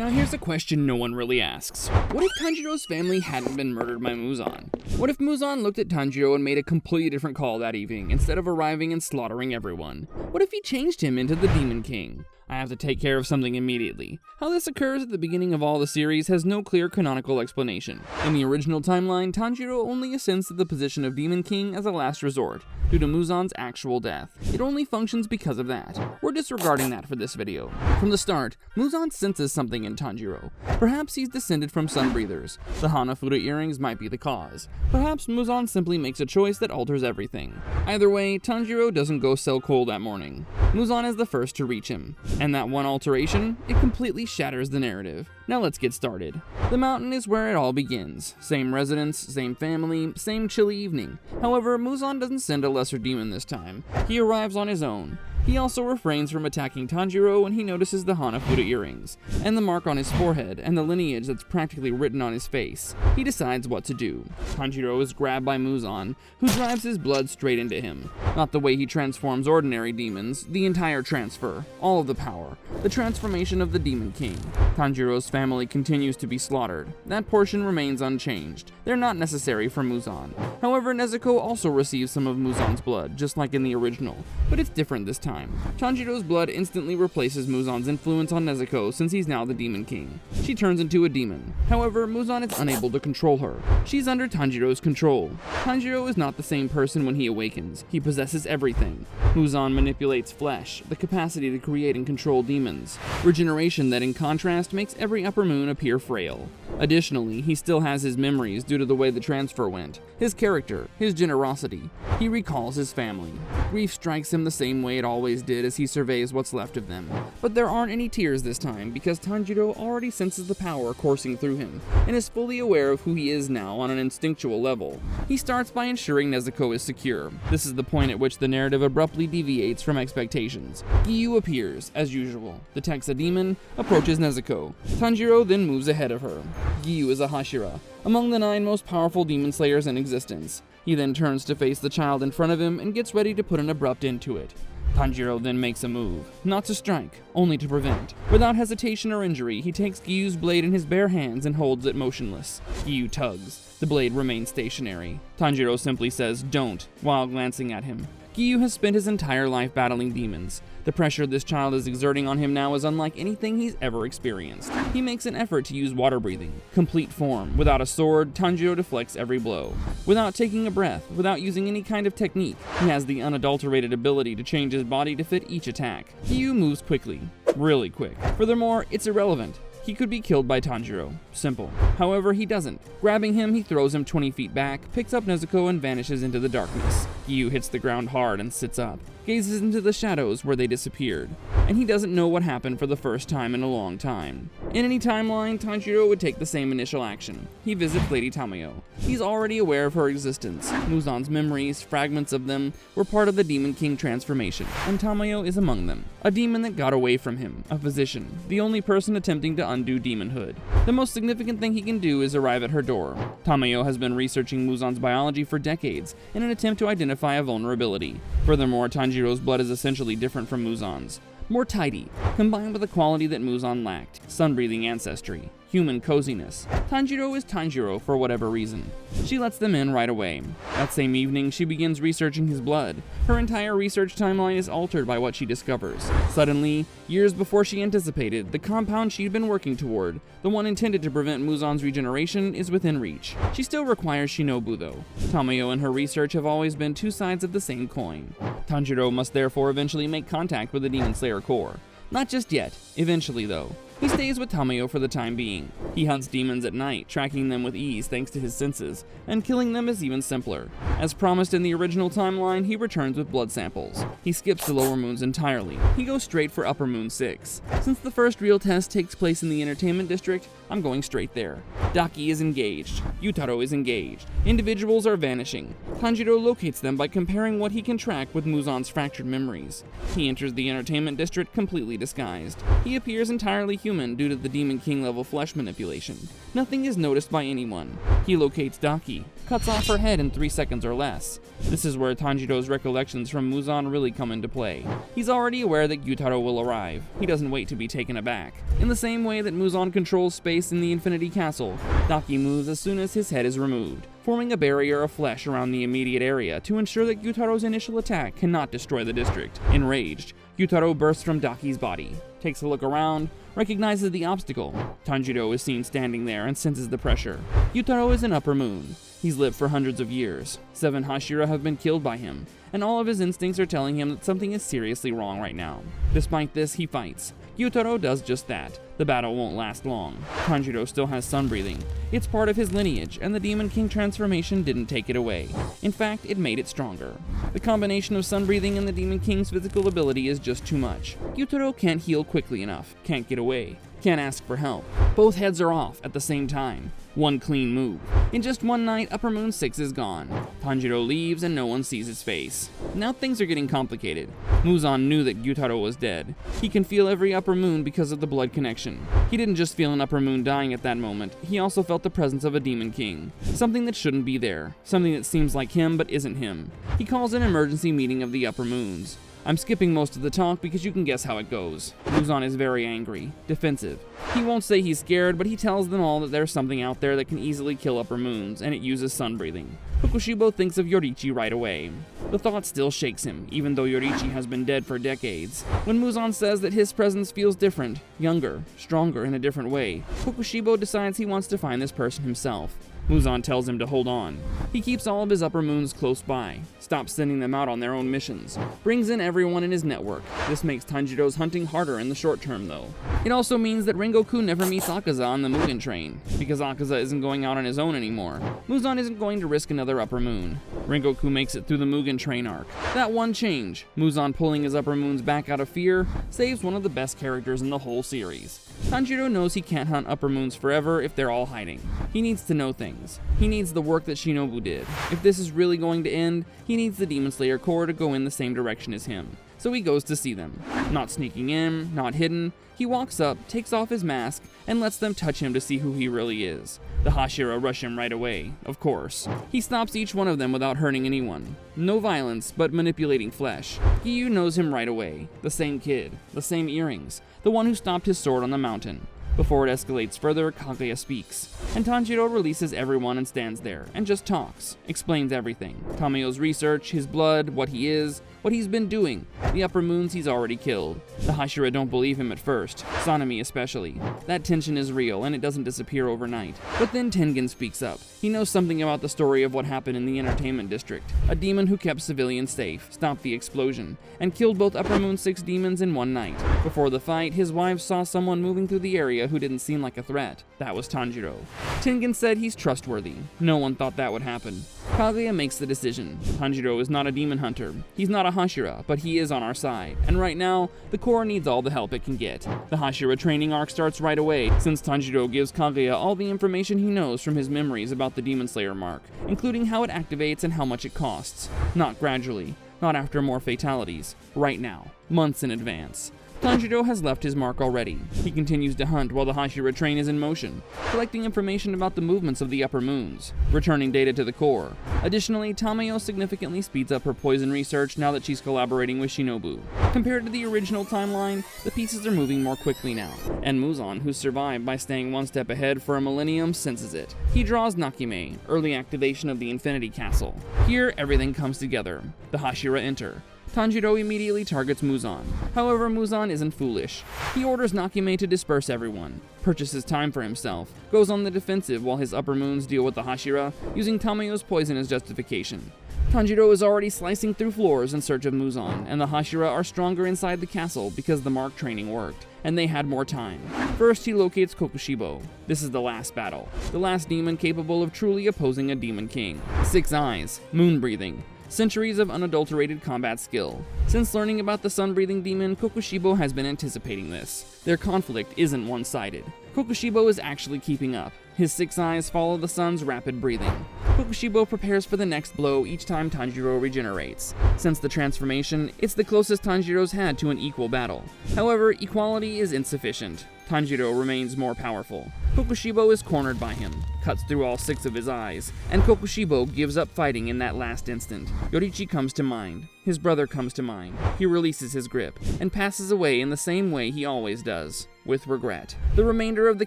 Now here's a question no one really asks. What if Tanjiro's family hadn't been murdered by Muzan? What if Muzan looked at Tanjiro and made a completely different call that evening instead of arriving and slaughtering everyone? What if he changed him into the Demon King? I have to take care of something immediately. How this occurs at the beginning of all the series has no clear canonical explanation. In the original timeline, Tanjiro only ascends to the position of Demon King as a last resort, due to Muzan's actual death. It only functions because of that. We're disregarding that for this video. From the start, Muzan senses something in Tanjiro. Perhaps he's descended from Sunbreathers. The Hanafuda earrings might be the cause. Perhaps Muzan simply makes a choice that alters everything. Either way, Tanjiro doesn't go sell coal that morning. Muzan is the first to reach him. And that one alteration, it completely shatters the narrative. Now let's get started. The mountain is where it all begins. Same residence, same family, same chilly evening. However, Muzan doesn't send a lesser demon this time. He arrives on his own. He also refrains from attacking Tanjiro when he notices the Hanafuda earrings, and the mark on his forehead, and the lineage that's practically written on his face. He decides what to do. Tanjiro is grabbed by Muzan, who drives his blood straight into him. Not the way he transforms ordinary demons, the entire transfer, all of the power, the transformation of the Demon King. Tanjiro's family continues to be slaughtered. That portion remains unchanged. They're not necessary for Muzan. However, Nezuko also receives some of Muzan's blood, just like in the original, but it's different this time. Tanjiro's blood instantly replaces Muzan's influence on Nezuko since he's now the Demon King. She turns into a demon. However, Muzan is unable to control her. She's under Tanjiro's control. Tanjiro is not the same person when he awakens. He possesses everything. Muzan manipulates flesh, the capacity to create and control demons. Regeneration that, in contrast, makes every upper moon appear frail. Additionally, he still has his memories due to the way the transfer went, his character, his generosity. He recalls his family. Grief strikes him the same way it always did as he surveys what's left of them. But there aren't any tears this time because Tanjiro already senses the power coursing through him and is fully aware of who he is now on an instinctual level. He starts by ensuring Nezuko is secure. This is the point at which the narrative abruptly deviates from expectations. Kiyabu appears, as usual. Detects a demon, approaches Nezuko. Tanjiro then moves ahead of her. Kiyabu is a Hashira, among the 9 most powerful demon slayers in existence. He then turns to face the child in front of him and gets ready to put an abrupt end to it. Tanjiro then makes a move, not to strike, only to prevent. Without hesitation or injury, he takes Kiyu's blade in his bare hands and holds it motionless. Kiyabu tugs. The blade remains stationary. Tanjiro simply says, "Don't," while glancing at him. Kiyabu has spent his entire life battling demons. The pressure this child is exerting on him now is unlike anything he's ever experienced. He makes an effort to use water breathing, complete form. Without a sword, Tanjiro deflects every blow. Without taking a breath, without using any kind of technique, he has the unadulterated ability to change his body to fit each attack. Kiyabu moves quickly, really quick. Furthermore, it's irrelevant. He could be killed by Tanjiro. Simple. However, he doesn't. Grabbing him, he throws him 20 feet back, picks up Nezuko, and vanishes into the darkness. Kiyabu hits the ground hard and sits up, gazes into the shadows where they disappeared, and he doesn't know what happened for the first time in a long time. In any timeline, Tanjiro would take the same initial action. He visits Lady Tamayo. He's already aware of her existence. Muzan's memories, fragments of them, were part of the Demon King transformation, and Tamayo is among them. A demon that got away from him, a physician, the only person attempting to undo demonhood. The most significant thing he can do is arrive at her door. Tamayo has been researching Muzan's biology for decades in an attempt to identify a vulnerability. Furthermore, Tanjiro's blood is essentially different from Muzan's. More tidy, combined with a quality that Muzan lacked, sun-breathing ancestry, human coziness. Tanjiro is Tanjiro for whatever reason. She lets them in right away. That same evening, she begins researching his blood. Her entire research timeline is altered by what she discovers. Suddenly, years before she anticipated, the compound she'd been working toward, the one intended to prevent Muzan's regeneration, is within reach. She still requires Shinobu though. Tamayo and her research have always been 2 sides of the same coin. Tanjiro must therefore eventually make contact with the Demon Slayer core. Not just yet, eventually though. He stays with Tamayo for the time being. He hunts demons at night, tracking them with ease thanks to his senses, and killing them is even simpler. As promised in the original timeline, he returns with blood samples. He skips the lower moons entirely. He goes straight for upper moon 6. Since the first real test takes place in the entertainment district, I'm going straight there. Daki is engaged. Yutaro is engaged. Individuals are vanishing. Tanjiro locates them by comparing what he can track with Muzan's fractured memories. He enters the entertainment district completely disguised. He appears entirely human human due to the Demon King level flesh manipulation. Nothing is noticed by anyone. He locates Daki, cuts off her head in 3 seconds or less. This is where Tanjiro's recollections from Muzan really come into play. He's already aware that Gyutaro will arrive. He doesn't wait to be taken aback. In the same way that Muzan controls space in the Infinity Castle, Daki moves as soon as his head is removed, forming a barrier of flesh around the immediate area to ensure that Gyutaro's initial attack cannot destroy the district. Enraged, Gyutaro bursts from Daki's body, takes a look around, recognizes the obstacle. Tanjiro is seen standing there and senses the pressure. Gyutaro is an upper moon. He's lived for hundreds of years. 7 Hashira have been killed by him, and all of his instincts are telling him that something is seriously wrong right now. Despite this, he fights. Gyutaro does just that. The battle won't last long. Tanjiro still has sun breathing. It's part of his lineage, and the Demon King transformation didn't take it away. In fact, it made it stronger. The combination of sun breathing and the Demon King's physical ability is just too much. Gyutaro can't heal quickly enough, can't get away, can't ask for help. Both heads are off at the same time. One clean move. In just one night, Upper Moon 6 is gone. Tanjiro leaves and no one sees his face. Now things are getting complicated. Muzan knew that Gyutaro was dead. He can feel every Upper Moon because of the blood connection. He didn't just feel an Upper Moon dying at that moment, he also felt the presence of a Demon King. Something that shouldn't be there. Something that seems like him but isn't him. He calls an emergency meeting of the Upper Moons. I'm skipping most of the talk because you can guess how it goes. Muzan is very angry, defensive. He won't say he's scared, but he tells them all that there's something out there that can easily kill Upper Moons, and it uses sun breathing. Kokushibo thinks of Yoriichi right away. The thought still shakes him, even though Yoriichi has been dead for decades. When Muzan says that his presence feels different, younger, stronger in a different way, Kokushibo decides he wants to find this person himself. Muzan tells him to hold on. He keeps all of his Upper Moons close by, stops sending them out on their own missions, brings in everyone in his network. This makes Tanjiro's hunting harder in the short term though. It also means that Rengoku never meets Akaza on the Mugen train, because Akaza isn't going out on his own anymore. Muzan isn't going to risk another Upper Moon. Rengoku makes it through the Mugen train arc. That one change, Muzan pulling his Upper Moons back out of fear, saves one of the best characters in the whole series. Tanjiro knows he can't hunt Upper Moons forever if they're all hiding. He needs to know things. He needs the work that Shinobu did. If this is really going to end, he needs the Demon Slayer Corps to go in the same direction as him. So he goes to see them. Not sneaking in, not hidden, he walks up, takes off his mask, and lets them touch him to see who he really is. The Hashira rush him right away, of course. He stops each one of them without hurting anyone. No violence, but manipulating flesh. Kiyabu knows him right away. The same kid, the same earrings, the one who stopped his sword on the mountain. Before it escalates further, Kaguya speaks, and Tanjiro releases everyone and stands there, and just talks, explains everything. Tamayo's research, his blood, what he is, what he's been doing, the Upper Moons he's already killed. The Hashira don't believe him at first, Sanemi especially. That tension is real, and it doesn't disappear overnight. But then Tengen speaks up. He knows something about the story of what happened in the entertainment district. A demon who kept civilians safe, stopped the explosion, and killed both Upper Moon 6 demons in one night. Before the fight, his wife saw someone moving through the area who didn't seem like a threat. That was Tanjiro. Tengen said he's trustworthy. No one thought that would happen. Kaguya makes the decision. Tanjiro is not a demon hunter. He's not a Hashira, but he is on our side. And right now, the Corps needs all the help it can get. The Hashira training arc starts right away, since Tanjiro gives Kaguya all the information he knows from his memories about the Demon Slayer mark, including how it activates and how much it costs. Not gradually, not after more fatalities. Right now, months in advance. Tanjiro has left his mark already. He continues to hunt while the Hashira train is in motion, collecting information about the movements of the Upper Moons, returning data to the Corps. Additionally, Tamayo significantly speeds up her poison research now that she's collaborating with Shinobu. Compared to the original timeline, the pieces are moving more quickly now, and Muzan, who survived by staying one step ahead for a millennium, senses it. He draws Nakime, early activation of the Infinity Castle. Here, everything comes together. The Hashira enter. Tanjiro immediately targets Muzan. However, Muzan isn't foolish. He orders Nakime to disperse everyone, purchases time for himself, goes on the defensive while his Upper Moons deal with the Hashira, using Tamayo's poison as justification. Tanjiro is already slicing through floors in search of Muzan, and the Hashira are stronger inside the castle because the mark training worked, and they had more time. First, he locates Kokushibo. This is the last battle, the last demon capable of truly opposing a Demon King. 6 eyes, moon breathing. Centuries of unadulterated combat skill. Since learning about the sun-breathing demon, Kokushibo has been anticipating this. Their conflict isn't one-sided. Kokushibo is actually keeping up. His 6 eyes follow the sun's rapid breathing. Kokushibo prepares for the next blow each time Tanjiro regenerates. Since the transformation, it's the closest Tanjiro's had to an equal battle. However, equality is insufficient. Tanjiro remains more powerful. Kokushibo is cornered by him, cuts through all 6 of his eyes, and Kokushibo gives up fighting in that last instant. Yoriichi comes to mind. His brother comes to mind. He releases his grip, and passes away in the same way he always does, with regret. The remainder of the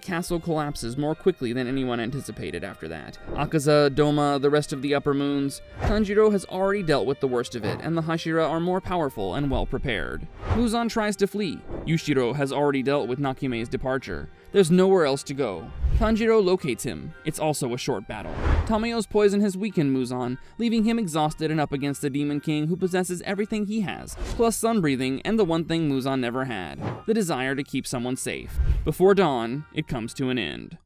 castle collapses more quickly than anyone anticipated after that. Akaza, Doma, the rest of the upper moons. Tanjiro has already dealt with the worst of it, and the Hashira are more powerful and well prepared. Muzan tries to flee. Yushiro has already dealt with Nakime's departure. There's nowhere else to go. Tanjiro locates him. It's also a short battle. Tamayo's poison has weakened Muzan, leaving him exhausted and up against the Demon King who possesses everything he has, plus sun breathing and the one thing Muzan never had, the desire to keep someone safe. Before dawn, it comes to an end.